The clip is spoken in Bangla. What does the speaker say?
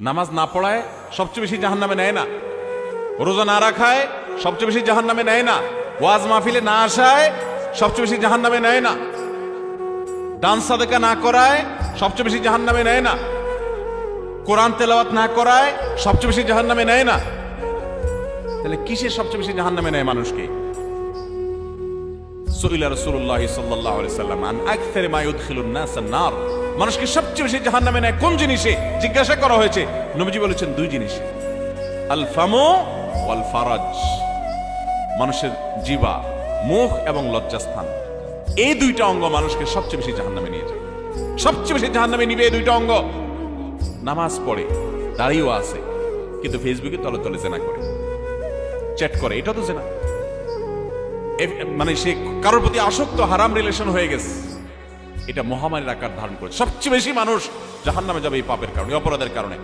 নামাজ না পড়ায় সবচেয়ে বেশি জাহান্নামে নেয় না, রোজা না রাখায় সবচেয়ে বেশি জাহান্নামে নেয় না, ওয়াজ মাহফিলে না আসায় সবচেয়ে বেশি জাহান্নামে নেয় না, দান সাদেকা না করায় সবচেয়ে বেশি জাহান্নামে নেয় না, কোরআন তেলাওয়াত না করায় সবচেয়ে বেশি জাহান্নামে নেয় না। তাহলে কিসের সবচেয়ে বেশি জাহান্নামে নেয় মানুষকে? সুইলা রাসূলুল্লাহ সাল্লাল্লাহু আলাইহি সাল্লাম আন আকসারি মা ইউদখিলুন নাস আন-নার, মানুষকে সবচেয়ে বেশি জাহান্নামে নেয় কোন জিনিসে জিজ্ঞাসা করা হয়েছে। নবীজি বলেছেন দুই জিনিস, আল ফামু ওয়াল ফারাজ, মানুষের জিহ্বা, মুখ এবং লজ্জাস্থান, এই দুইটা অঙ্গ মানুষকে সবচেয়ে বেশি জাহান্নামে নিয়ে যায়। সবচেয়ে বেশি জাহান্নামে নিবে এই দুইটা অঙ্গ। নামাজ পড়ে, দাঁড়িয়েও আছে, কিন্তু ফেসবুকে তলে তলে জেনা করে, চ্যাট করে, এটা তো জেনা। মানে সে কারোর প্রতি আসক্ত, হারাম রিলেশন হয়ে গেছে। এটা মহামারীর আকার ধারণ করে। সবচেয়ে বেশি মানুষ জাহান্নামে যাবে এই পাপের কারণে, অপরাধের কারণে।